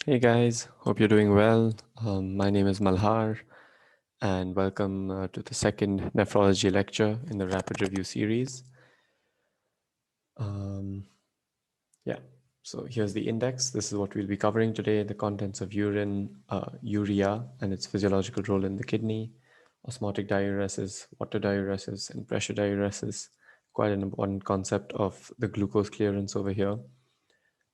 Hey guys, hope you're doing well. My name is Malhar, and welcome to the second nephrology lecture in the rapid review series. Um, yeah, so here's the index. This is what we'll be covering today: the contents of urine, urea, and its physiological role in the kidney, osmotic diuresis, water diuresis, and pressure diuresis. Quite an important concept of the glucose clearance over here.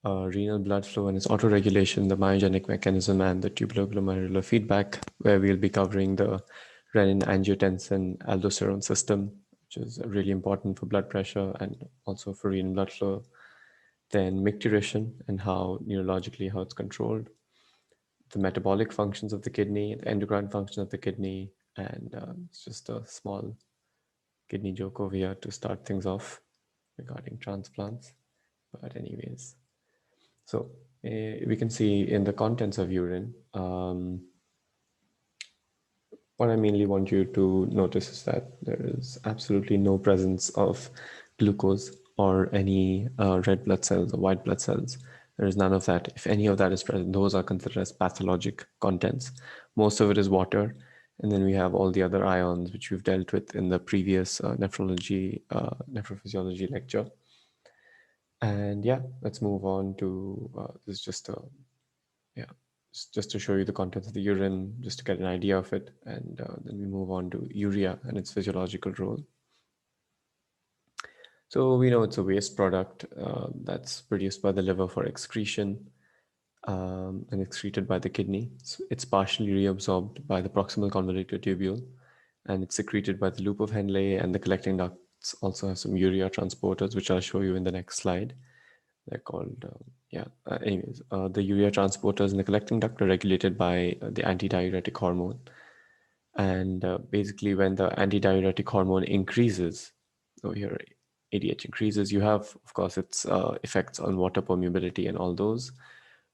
Renal blood flow and its autoregulation, the myogenic mechanism, and the tubuloglomerular feedback, where we'll be covering the renin, angiotensin, aldosterone system, which is really important for blood pressure and also for renal blood flow. Then micturition and how neurologically how it's controlled, the metabolic functions of the kidney, the endocrine function of the kidney, and it's just a small kidney joke over here to start things off regarding transplants. But anyways. So we can see in the contents of urine, what I mainly want you to notice is that there is absolutely no presence of glucose or any red blood cells or white blood cells. There is none of that. If any of that is present, those are considered as pathologic contents. Most of it is water. And then we have all the other ions, which we've dealt with in the previous neprophysiology lecture. And yeah, let's move on to this is just a yeah, just to show you the contents of the urine, just to get an idea of it. And then we move on to urea and its physiological role. So we know it's a waste product that's produced by the liver for excretion and excreted by the kidney. So it's partially reabsorbed by the proximal convoluted tubule, and it's secreted by the loop of Henle, and the collecting ducts also have some urea transporters, which I'll show you in the next slide. They're called, the urea transporters in the collecting duct are regulated by the antidiuretic hormone. And basically, when the antidiuretic hormone increases, so here ADH increases, you have, of course, its effects on water permeability and all those.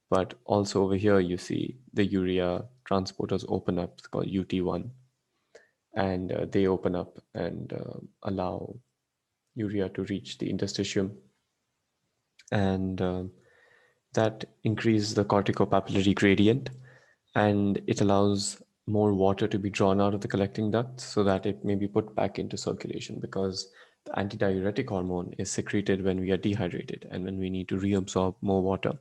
But also over here, you see the urea transporters open up, it's called UT1. And they open up and allow urea to reach the interstitium. And that increases the corticopapillary gradient, and it allows more water to be drawn out of the collecting duct so that it may be put back into circulation, because the antidiuretic hormone is secreted when we are dehydrated and when we need to reabsorb more water.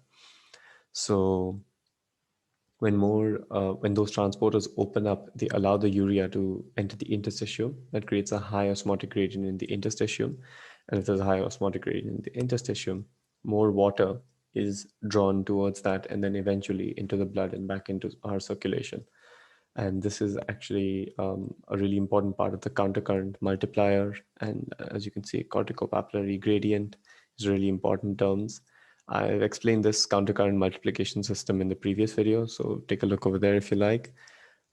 So when those transporters open up, they allow the urea to enter the interstitium. That creates a high osmotic gradient in the interstitium. And if there's a high osmotic gradient in the interstitium, more water is drawn towards that and then eventually into the blood and back into our circulation. And this is actually a really important part of the countercurrent multiplier. And as you can see, corticopapillary gradient is really important terms. I've explained this countercurrent multiplication system in the previous video, so take a look over there if you like.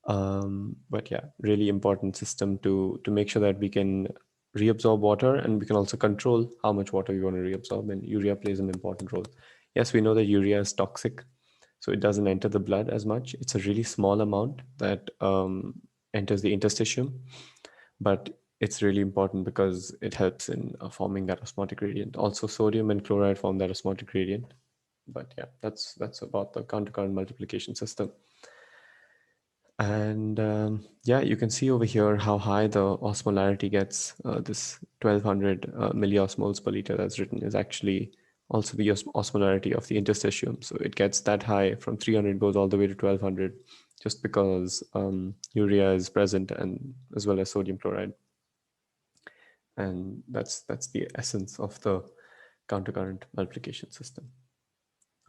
But yeah, really important system to make sure that we can reabsorb water, and we can also control how much water we want to reabsorb, and urea plays an important role. Yes, we know that urea is toxic, so it doesn't enter the blood as much. It's a really small amount that enters the interstitium, but it's really important because it helps in forming that osmotic gradient. Also, sodium and chloride form that osmotic gradient. But yeah, that's about the countercurrent multiplication system. And yeah, you can see over here how high the osmolarity gets. This 1200 milliosmoles per liter that's written is actually also the osmolarity of the interstitium. So it gets that high, from 300 goes all the way to 1200, just because urea is present, and as well as sodium chloride. And that's the essence of the countercurrent multiplication system.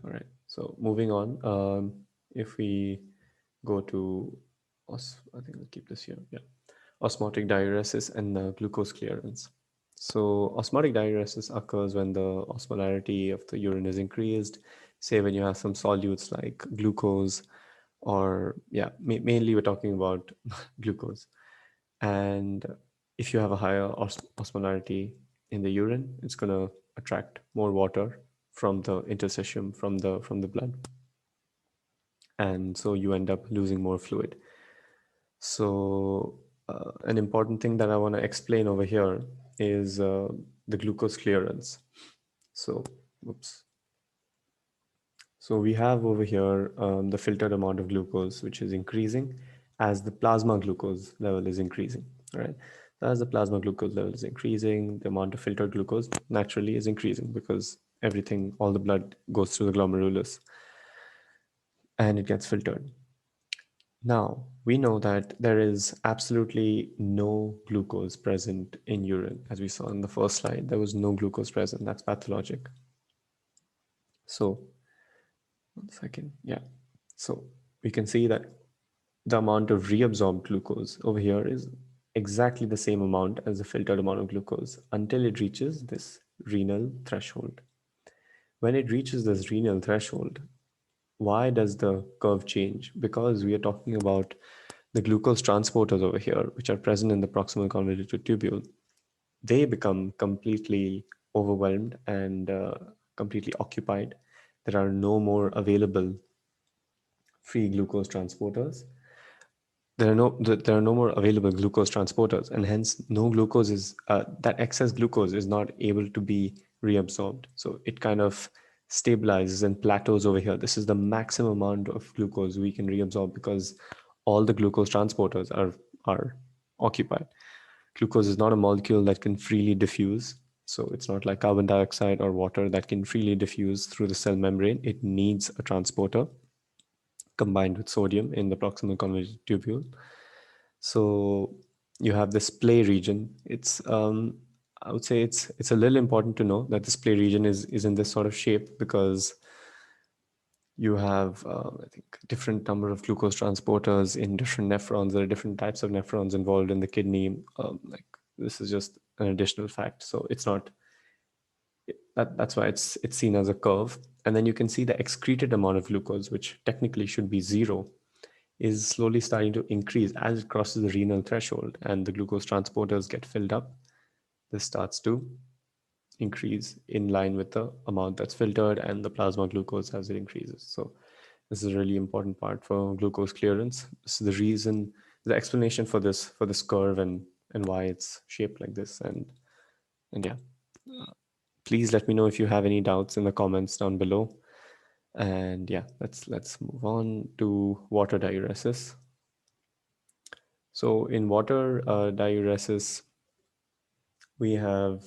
All right, so moving on, if we go to, I think I'll keep this here, yeah, osmotic diuresis and the glucose clearance. So osmotic diuresis occurs when the osmolarity of the urine is increased, say when you have some solutes like glucose, or yeah, mainly we're talking about glucose. And if you have a higher osmolarity in the urine, it's going to attract more water from the interstitium, from the blood, and so you end up losing more fluid. So an important thing that I want to explain over here is the glucose clearance. So So we have over here the filtered amount of glucose, which is increasing as the plasma glucose level is increasing, right? So as the plasma glucose level is increasing, the amount of filtered glucose naturally is increasing because everything, all the blood goes through the glomerulus and it gets filtered. Now, we know that there is absolutely no glucose present in urine. As we saw in the first slide, there was no glucose present. That's pathologic. So, 1 second. Yeah. So we can see that the amount of reabsorbed glucose over here is exactly the same amount as the filtered amount of glucose until it reaches this renal threshold. When it reaches this renal threshold, why does the curve change? Because we are talking about the glucose transporters over here, which are present in the proximal convoluted tubule. They become completely overwhelmed and completely occupied. There are no more available free glucose transporters. There are no more available glucose transporters, and hence no glucose is that excess glucose is not able to be reabsorbed. So it kind of stabilizes and plateaus over here. This is the maximum amount of glucose we can reabsorb because all the glucose transporters are occupied. Glucose is not a molecule that can freely diffuse. So it's not like carbon dioxide or water that can freely diffuse through the cell membrane. It needs a transporter combined with sodium in the proximal convoluted tubule. So you have this play region. It's I would say it's a little important to know that this play region is in this sort of shape because you have I think different number of glucose transporters in different nephrons. There are different types of nephrons involved in the kidney. Like this is just an additional fact. So it's not that's why it's seen as a curve. And then you can see the excreted amount of glucose, which technically should be zero, is slowly starting to increase as it crosses the renal threshold and the glucose transporters get filled up. This starts to increase in line with the amount that's filtered and the plasma glucose as it increases. So this is a really important part for glucose clearance. This is the reason, the explanation for this curve and why it's shaped like this. And yeah, please let me know if you have any doubts in the comments down below. And yeah, let's move on to water diuresis. So in water diuresis, we have,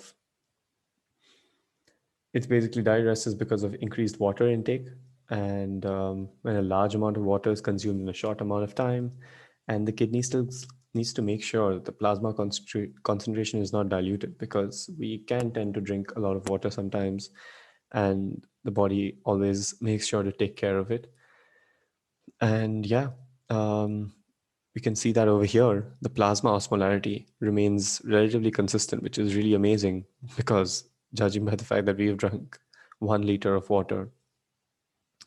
it's basically diuresis because of increased water intake. And when a large amount of water is consumed in a short amount of time, and the kidney still needs to make sure that the plasma concentration is not diluted, because we can tend to drink a lot of water sometimes, and the body always makes sure to take care of it. And yeah, we can see that over here, the plasma osmolarity remains relatively consistent, which is really amazing because judging by the fact that we've drunk 1 liter of water,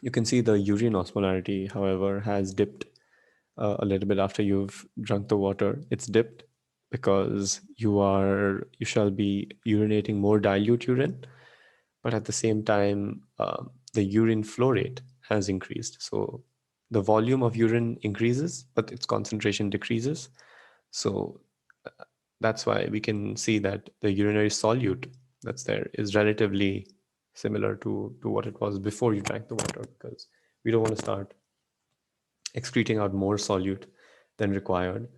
you can see the urine osmolarity, however, has dipped a little bit after you've drunk the water. It's dipped because you shall be urinating more dilute urine, but at the same time, the urine flow rate has increased. So the volume of urine increases, but its concentration decreases. So that's why we can see that the urinary solute that's there is relatively similar to what it was before you drank the water, because we don't want to start excreting out more solute than required.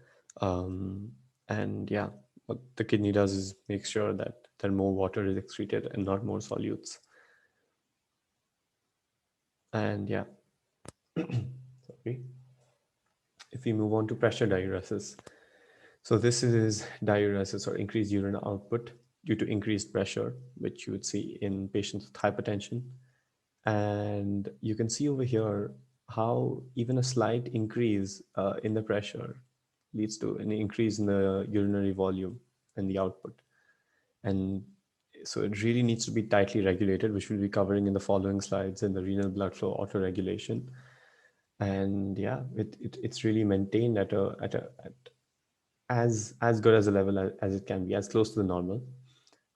And yeah, what the kidney does is make sure that more water is excreted and not more solutes. And yeah, sorry. If we move on to pressure diuresis. So this is diuresis or increased urine output due to increased pressure, which you would see in patients with hypertension. And you can see over here how even a slight increase in the pressure leads to an increase in the urinary volume and the output. And so it really needs to be tightly regulated, which we'll be covering in the following slides in the renal blood flow autoregulation. And yeah, it's really maintained at as good as a level as it can be, as close to the normal.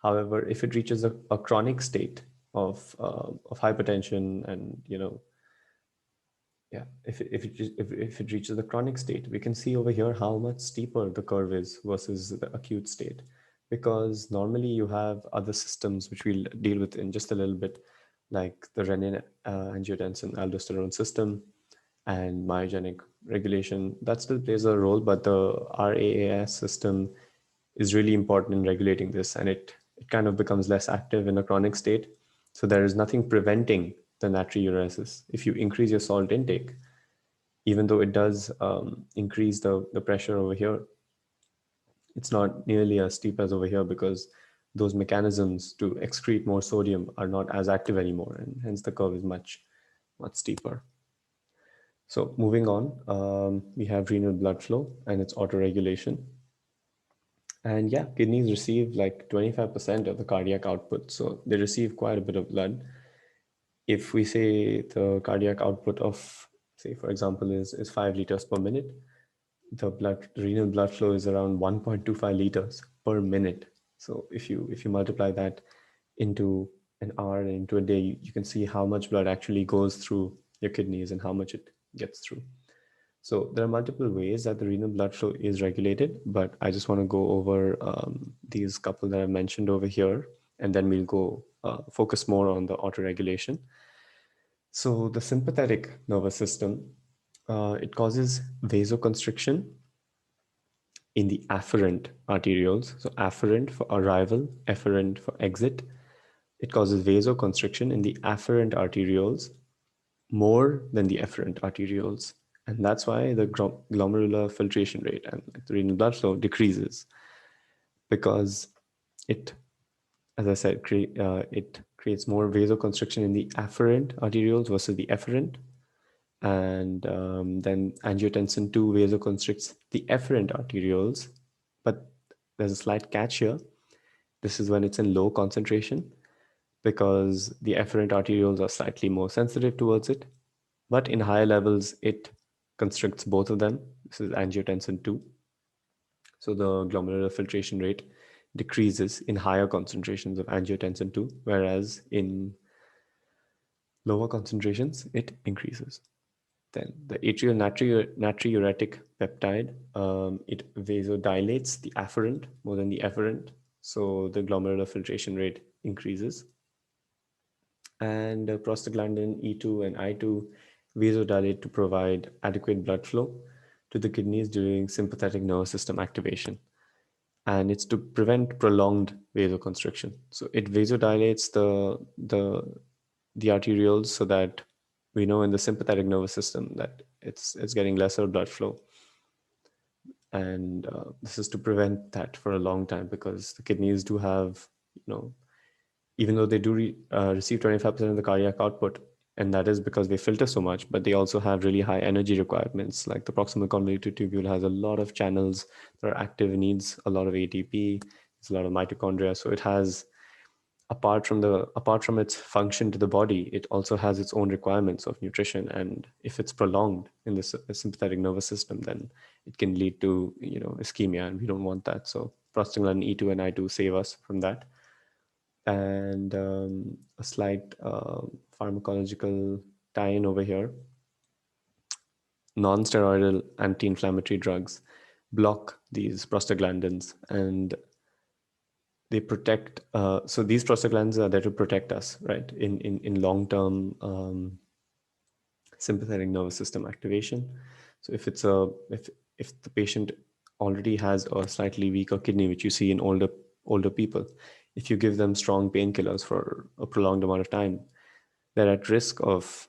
However, if it reaches a chronic state of hypertension, and yeah, if it reaches the chronic state, we can see over here how much steeper the curve is versus the acute state, because normally you have other systems which we'll deal with in just a little bit, like the renin, angiotensin, aldosterone system, and myogenic regulation. That still plays a role, but the RAAS system is really important in regulating this, and it kind of becomes less active in a chronic state. So there is nothing preventing the natriuresis. If you increase your salt intake, even though it does increase the pressure over here, it's not nearly as steep as over here because those mechanisms to excrete more sodium are not as active anymore, and hence the curve is much steeper. So moving on, we have renal blood flow and its autoregulation. And yeah, kidneys receive like 25% of the cardiac output. So they receive quite a bit of blood. If we say the cardiac output of, say, for example, is 5 liters per minute, the renal blood flow is around 1.25 liters per minute. So if you multiply that into an hour and into a day, you can see how much blood actually goes through your kidneys and how much it gets through. So there are multiple ways that the renal blood flow is regulated, but I just want to go over these couple that I've mentioned over here, and then we'll go focus more on the autoregulation. So the sympathetic nervous system, it causes vasoconstriction in the afferent arterioles. So afferent for arrival, efferent for exit. It causes vasoconstriction in the afferent arterioles more than the efferent arterioles. And that's why the glomerular filtration rate and the renal blood flow decreases, because it, as I said, it creates more vasoconstriction in the afferent arterioles versus the efferent. And then angiotensin 2 vasoconstricts the efferent arterioles. But there's a slight catch here. This is when it's in low concentration, because the efferent arterioles are slightly more sensitive towards it. But in higher levels, it constricts both of them. This is angiotensin 2. So the glomerular filtration rate decreases in higher concentrations of angiotensin 2, whereas in lower concentrations, it increases. Then the atrial natriuretic peptide, it vasodilates the afferent more than the efferent. So the glomerular filtration rate increases. And prostaglandin E2 and I2 vasodilate to provide adequate blood flow to the kidneys during sympathetic nervous system activation. And it's to prevent prolonged vasoconstriction. So it vasodilates the arterioles so that we know in the sympathetic nervous system that it's getting lesser blood flow. And this is to prevent that for a long time, because the kidneys do have, even though they do receive 25% of the cardiac output, and that is because they filter so much, but they also have really high energy requirements. Like the proximal convoluted tubule has a lot of channels that are active, needs a lot of ATP, it's a lot of mitochondria. So it has, apart from its function to the body, it also has its own requirements of nutrition. And if it's prolonged in the sympathetic nervous system, then it can lead to ischemia, and we don't want that. So prostaglandin E2 and I2 save us from that. And a slight pharmacological tie-in over here. Non-steroidal anti-inflammatory drugs block these prostaglandins, and they protect. So these prostaglandins are there to protect us, right? In long-term sympathetic nervous system activation. So if the patient already has a slightly weaker kidney, which you see in older people, if you give them strong painkillers for a prolonged amount of time, they're at risk of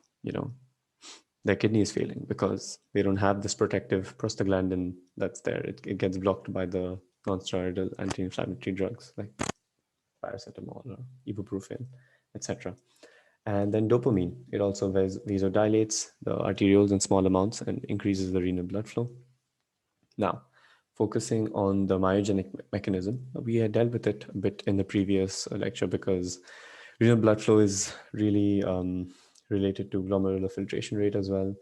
their kidneys failing, because they don't have this protective prostaglandin that's there. It gets blocked by the non-steroidal anti-inflammatory drugs like paracetamol or ibuprofen, etc. And then dopamine, it also vasodilates the arterioles in small amounts and increases the renal blood flow. Now, focusing on the myogenic mechanism, we had dealt with it a bit in the previous lecture, because renal blood flow is really related to glomerular filtration rate as well,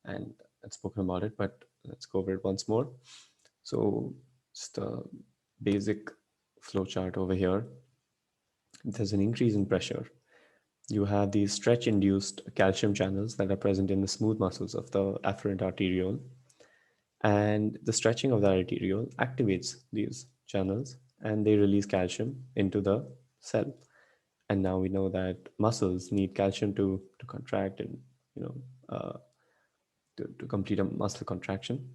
and I've spoken about it, but let's go over it once more. So just a basic flow chart over here. There's an increase in pressure. You have these stretch-induced calcium channels that are present in the smooth muscles of the afferent arteriole. And the stretching of the arteriole activates these channels, and they release calcium into the cell. And now we know that muscles need calcium to contract and, to complete a muscle contraction.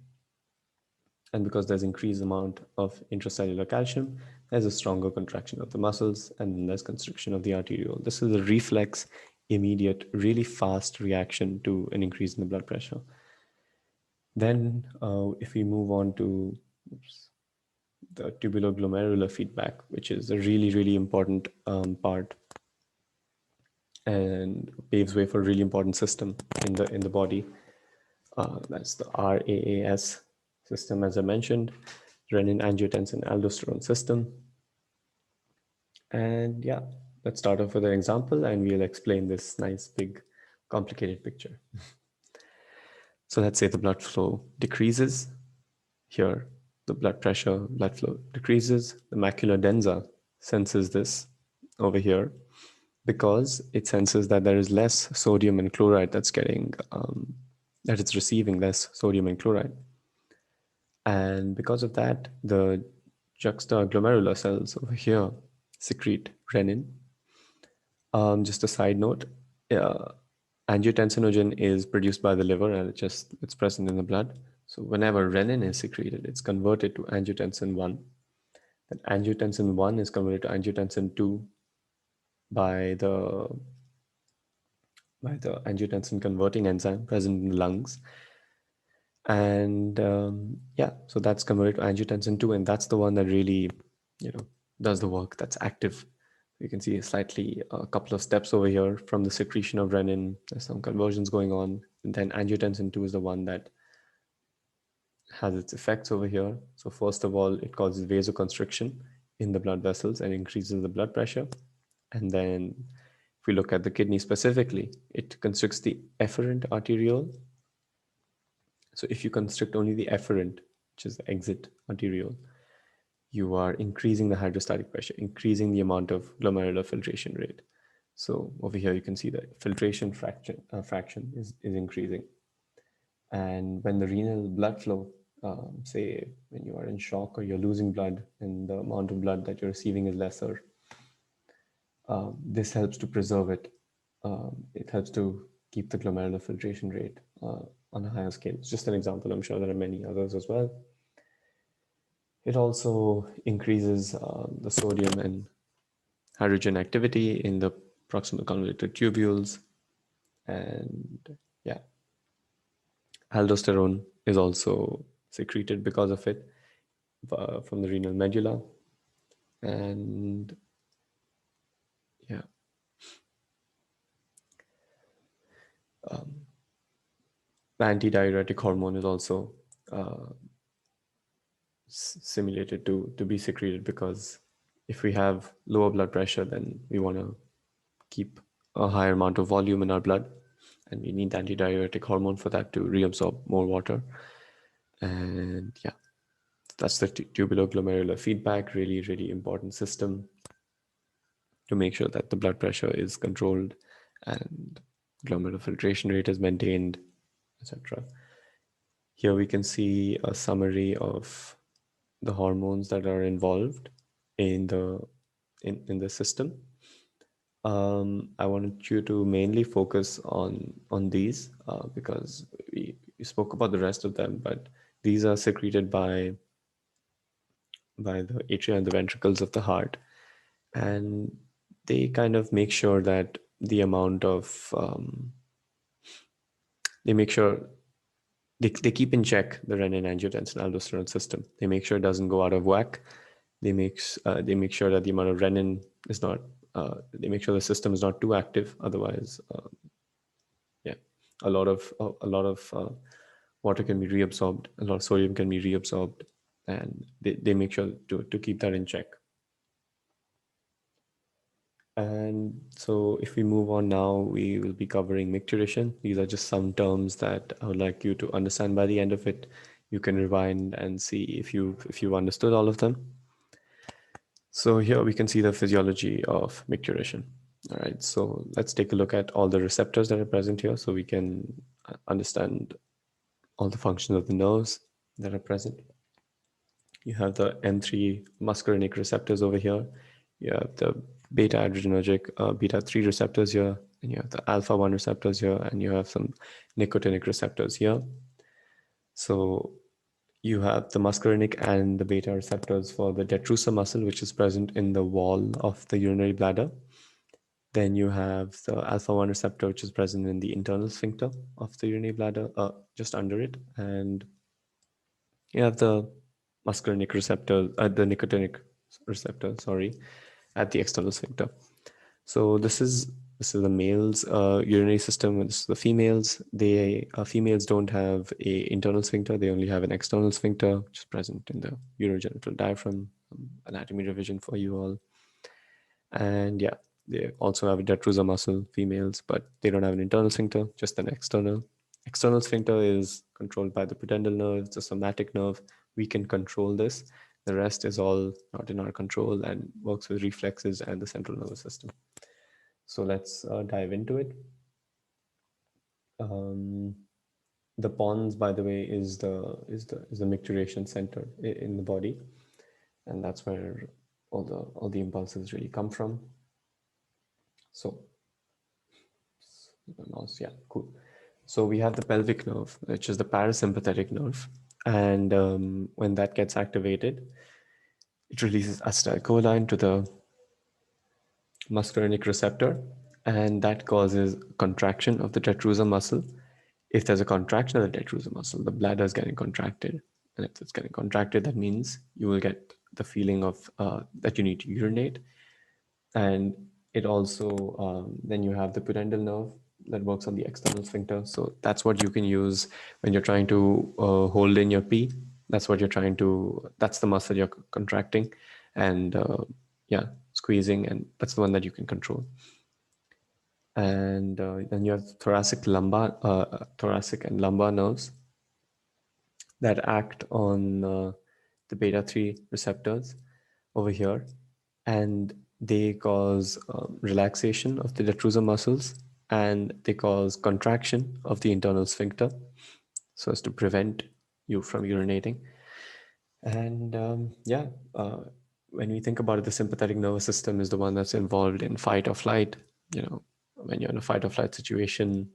And because there's increased amount of intracellular calcium, there's a stronger contraction of the muscles and less constriction of the arteriole. This is a reflex, immediate, really fast reaction to an increase in the blood pressure. Then if we move on to the tubuloglomerular feedback, which is a really, really important part and paves way for a really important system in the body. That's the RAAS system, as I mentioned, renin-angiotensin-aldosterone system. And yeah, let's start off with an example and we'll explain this nice, big, complicated picture. So let's say the blood flow decreases. Here, the blood pressure, blood flow decreases. The macula densa senses this over here because it senses that there is less sodium and chloride that's getting, that it's receiving less sodium and chloride. And because of that, the juxtaglomerular cells over here secrete renin. Just a side note, angiotensinogen is produced by the liver and it's present in the blood. So whenever renin is secreted, it's converted to angiotensin 1. Then angiotensin 1 is converted to angiotensin 2 by the angiotensin converting enzyme present in the lungs. And yeah, so that's converted to angiotensin 2, and that's the one that really, does the work, that's active. You can see a couple of steps over here from the secretion of renin. There's some conversions going on, and then angiotensin 2 is the one that has its effects over here. So first of all, it causes vasoconstriction in the blood vessels and increases the blood pressure. And then if we look at the kidney specifically, it constricts the efferent arteriole. So if you constrict only the efferent, which is the exit arteriole, you are increasing the hydrostatic pressure, increasing the amount of glomerular filtration rate. So over here, you can see the filtration fraction is increasing. And when the renal blood flow, say when you are in shock or you're losing blood and the amount of blood that you're receiving is lesser, this helps to preserve it. It helps to keep the glomerular filtration rate on a higher scale. It's just an example. I'm sure there are many others as well. It also increases the sodium and hydrogen activity in the proximal convoluted tubules. And yeah, aldosterone is also secreted because of it from the renal medulla. And yeah, the antidiuretic hormone is also simulated to be secreted, because if we have lower blood pressure, then we want to keep a higher amount of volume in our blood, and we need antidiuretic hormone for that to reabsorb more water. And yeah, that's the tubuloglomerular feedback, really, really important system to make sure that the blood pressure is controlled and glomerular filtration rate is maintained, etc. Here we can see a summary of the hormones that are involved in the system. I wanted you to mainly focus on these because we spoke about the rest of them, but these are secreted by the atria and the ventricles of the heart, and they kind of make sure that the amount of they make sure they keep in check the renin-angiotensin-aldosterone system. They make sure it doesn't go out of whack. They make sure that the amount of renin is not. They make sure the system is not too active. Otherwise, yeah, a lot of water can be reabsorbed. A lot of sodium can be reabsorbed, and they make sure to keep that in check. And so if we move on now, we will be covering micturition. These are just some terms that I would like you to understand. By the end of it, you can rewind and see if you've understood all of them. So here we can see the physiology of micturition. All right, so let's take a look at all the receptors that are present here so we can understand all the functions of the nerves that are present. You have the M3 muscarinic receptors over here. You have the beta adrenergic beta 3 receptors here, and you have the alpha 1 receptors here, and you have some nicotinic receptors here. So you have the muscarinic and the beta receptors for the detrusor muscle, which is present in the wall of the urinary bladder. Then you have the alpha 1 receptor, which is present in the internal sphincter of the urinary bladder, just under it. And you have the muscarinic receptor, the nicotinic receptor, sorry, at the external sphincter. So this is the male's urinary system. This is the females. Females don't have a internal sphincter. They only have an external sphincter, which is present in the urogenital diaphragm. Anatomy revision for you all. And yeah, they also have a detrusor muscle, females, but they don't have an internal sphincter, just an external. External sphincter is controlled by the pudendal nerve, the somatic nerve. We can control this. The rest is all not in our control and works with reflexes and the central nervous system. So let's dive into it. The pons, by the way, is the micturition center in the body, and that's where all the impulses really come from. So yeah, cool. So we have the pelvic nerve, which is the parasympathetic nerve, and when that gets activated, it releases acetylcholine to the muscarinic receptor, and that causes contraction of the detrusor muscle. If there's a contraction of the detrusor muscle, the bladder is getting contracted, and if it's getting contracted, that means you will get the feeling of that you need to urinate. And it also then you have the pudendal nerve that works on the external sphincter. So that's what you can use when you're trying to hold in your pee. That's what you're trying to. That's the muscle you're contracting, and yeah, squeezing, and that's the one that you can control. And then you have thoracic and lumbar nerves that act on the beta 3 receptors over here, and they cause relaxation of the detrusor muscles, and they cause contraction of the internal sphincter so as to prevent you from urinating. And yeah, when we think about it, the sympathetic nervous system is the one that's involved in fight or flight. You know, when you're in a fight or flight situation,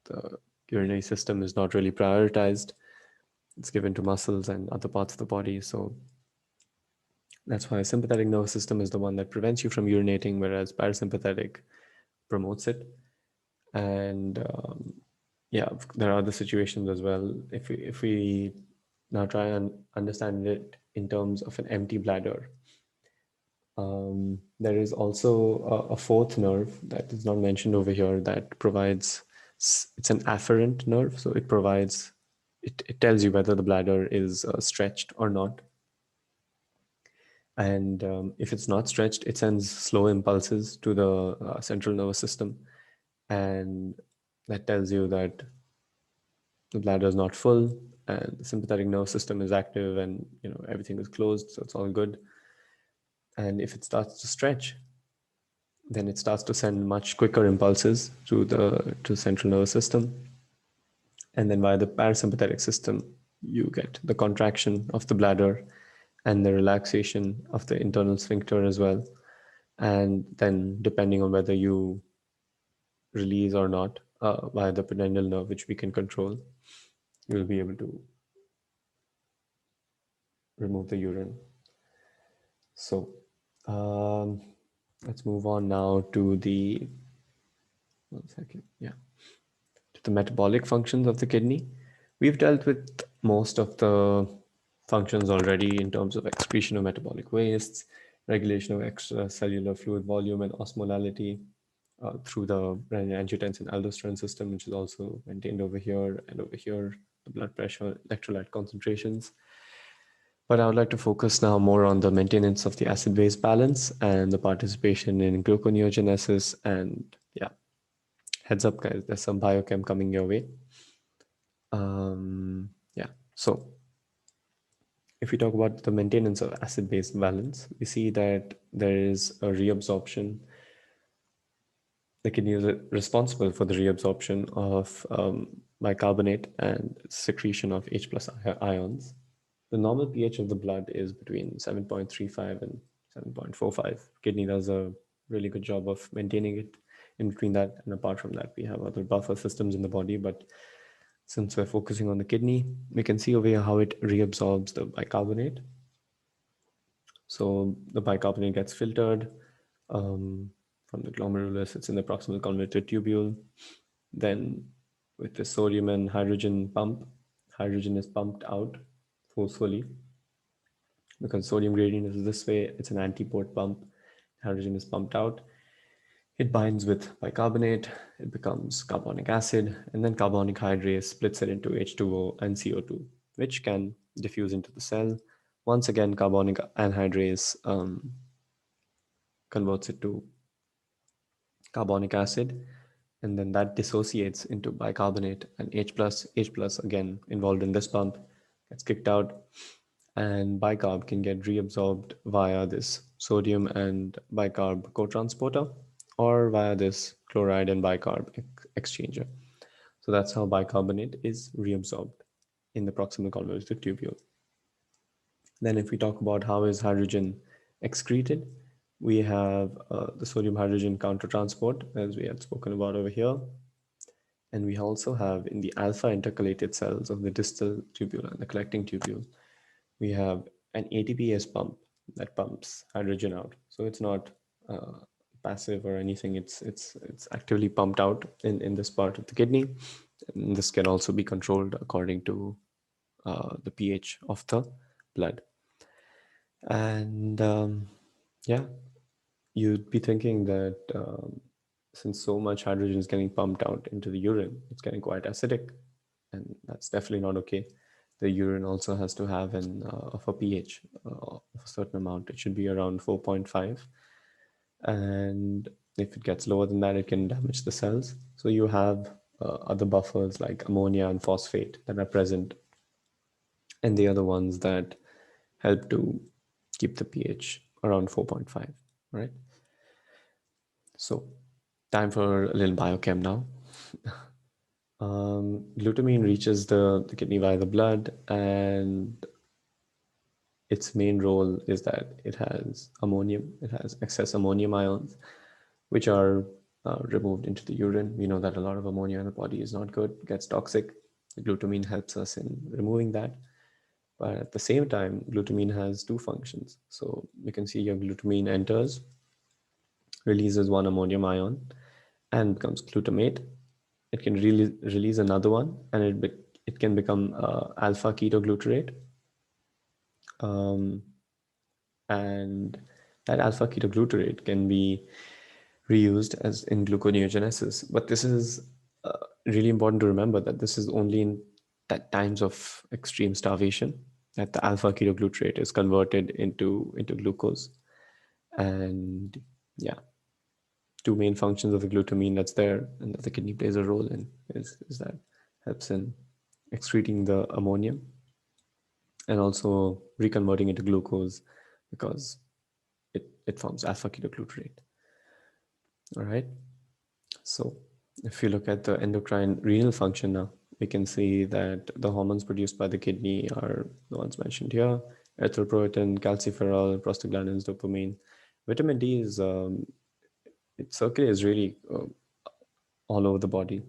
the urinary system is not really prioritized. It's given to muscles and other parts of the body. So that's why sympathetic nervous system is the one that prevents you from urinating, whereas parasympathetic promotes it. And yeah, there are other situations as well. If we now try and understand it in terms of an empty bladder, there is also a fourth nerve that is not mentioned over here that provides, it's an afferent nerve. So it provides, it tells you whether the bladder is stretched or not. And if it's not stretched, it sends slow impulses to the central nervous system. And that tells you that the bladder is not full and the sympathetic nervous system is active, and you know everything is closed, so it's all good. And if it starts to stretch, then it starts to send much quicker impulses to the central nervous system. And then via the parasympathetic system, you get the contraction of the bladder and the relaxation of the internal sphincter as well. And then depending on whether you release or not via the pudendal nerve, which we can control, you'll be able to remove the urine. So let's move on now to the, to the metabolic functions of the kidney. We've dealt with most of the functions already in terms of excretion of metabolic wastes, regulation of extracellular fluid volume and osmolality through the renin-angiotensin-aldosterone system, which is also maintained over here, and over here, the blood pressure, electrolyte concentrations. But I would like to focus now more on the maintenance of the acid-base balance and the participation in gluconeogenesis. And yeah, heads up guys, there's some biochem coming your way. Yeah, so if we talk about the maintenance of acid-base balance, we see that there is a reabsorption. The kidney is responsible for the reabsorption of bicarbonate and secretion of H+ ions. The normal pH of the blood is between 7.35 and 7.45. Kidney does a really good job of maintaining it in between that. And apart from that, we have other buffer systems in the body. But since we're focusing on the kidney, we can see over here how it reabsorbs the bicarbonate. So the bicarbonate gets filtered from the glomerulus. It's in the proximal convoluted tubule. Then with the sodium and hydrogen pump, hydrogen is pumped out forcefully. Because sodium gradient is this way, it's an antiport pump. Hydrogen is pumped out. It binds with bicarbonate, it becomes carbonic acid, and then carbonic hydrase splits it into H2O and CO2, which can diffuse into the cell. Once again, carbonic anhydrase converts it to carbonic acid, and then that dissociates into bicarbonate, and H plus again involved in this pump gets kicked out, and bicarb can get reabsorbed via this sodium and bicarb cotransporter or via this chloride and bicarb exchanger. So that's how bicarbonate is reabsorbed in the proximal convoluted tubule. Then if we talk about how is hydrogen excreted, we have the sodium hydrogen countertransport, as we had spoken about over here. And we also have in the alpha intercalated cells of the distal tubule and the collecting tubule, we have an ATPase pump that pumps hydrogen out. So it's not passive or anything. It's actively pumped out in this part of the kidney. And this can also be controlled according to the pH of the blood. And yeah, you'd be thinking that since so much hydrogen is getting pumped out into the urine, it's getting quite acidic, and that's definitely not okay. The urine also has to have an of a pH of a certain amount. It should be around 4.5, and if it gets lower than that, it can damage the cells. So you have other buffers like ammonia and phosphate that are present, and they are the ones that help to keep the pH around 4.5, right? So time for a little biochem now. Glutamine reaches the kidney via the blood, and its main role is that it has ammonium, it has excess ammonium ions, which are removed into the urine. We know that a lot of ammonia in the body is not good, gets toxic. The glutamine helps us in removing that. But at the same time, glutamine has two functions. So you can see your glutamine enters, releases one ammonium ion, and becomes glutamate. It can release another one, and it can become alpha ketoglutarate. And that alpha ketoglutarate can be reused as in gluconeogenesis. But this is really important to remember that this is only in times of extreme starvation that the alpha ketoglutarate is converted into glucose. And yeah, two main functions of the glutamine that's there and that the kidney plays a role in is that helps in excreting the ammonia and also reconverting into glucose because it forms alpha ketoglutarate. All right. So if you look at the endocrine renal function now, we can see that the hormones produced by the kidney are the ones mentioned here: erythropoietin, calciferol, prostaglandins, dopamine. Vitamin D is it circulates really all over the body.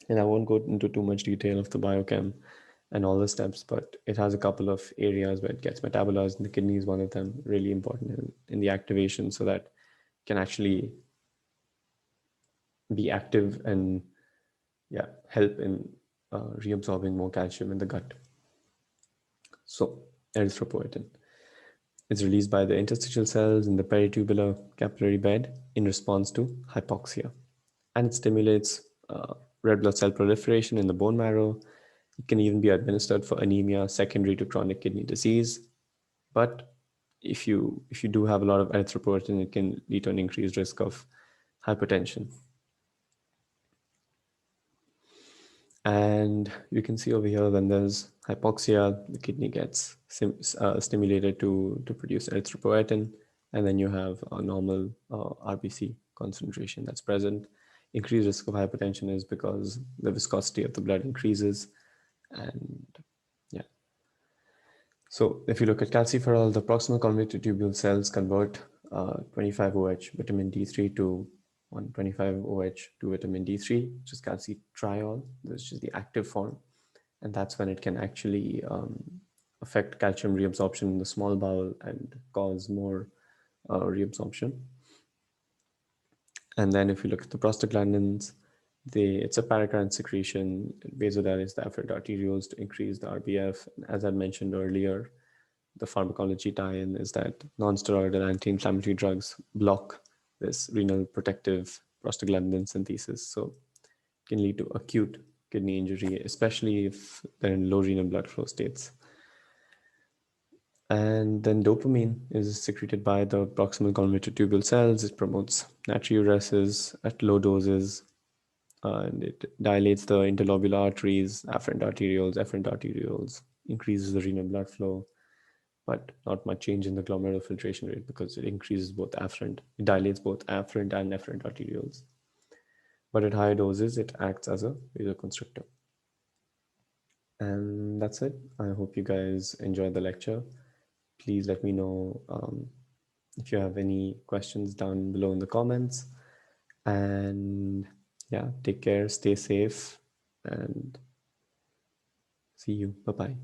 And I won't go into too much detail of the biochem and all the steps, but it has a couple of areas where it gets metabolized, and the kidney is one of them, really important in the activation so that it can actually be active and help in reabsorbing more calcium in the gut. So erythropoietin is released by the interstitial cells in the peritubular capillary bed in response to hypoxia, and it stimulates red blood cell proliferation in the bone marrow. It can even be administered for anemia secondary to chronic kidney disease. But if you do have a lot of erythropoietin, it can lead to an increased risk of hypertension. And you can see over here when there's hypoxia, the kidney gets stimulated to produce erythropoietin, and then you have a normal RBC concentration that's present. Increased risk of hypertension is because the viscosity of the blood increases, and yeah. So if you look at calciferol, the proximal convoluted tubule cells convert 25-OH vitamin D3 to 125-OH to vitamin D3, which is calcitriol, which is the active form. And that's when it can actually affect calcium reabsorption in the small bowel and cause more reabsorption. And then if you look at the prostaglandins, it's a paracrine secretion. It vasodilates the afferent arterioles to increase the RBF. As I mentioned earlier, the pharmacology tie-in is that non-steroidal anti-inflammatory drugs block this renal protective prostaglandin synthesis. So it can lead to acute kidney injury, especially if they're in low renal blood flow states. And then dopamine is secreted by the proximal convoluted tubule cells. It promotes natriuresis at low doses, and it dilates the interlobular arteries, afferent arterioles, increases the renal blood flow, but not much change in the glomerular filtration rate because it increases both afferent, it dilates both afferent and efferent arterioles. But at higher doses, it acts as a vasoconstrictor. And that's it. I hope you guys enjoyed the lecture. Please let me know if you have any questions down below in the comments. And yeah, take care, stay safe, and see you. Bye-bye.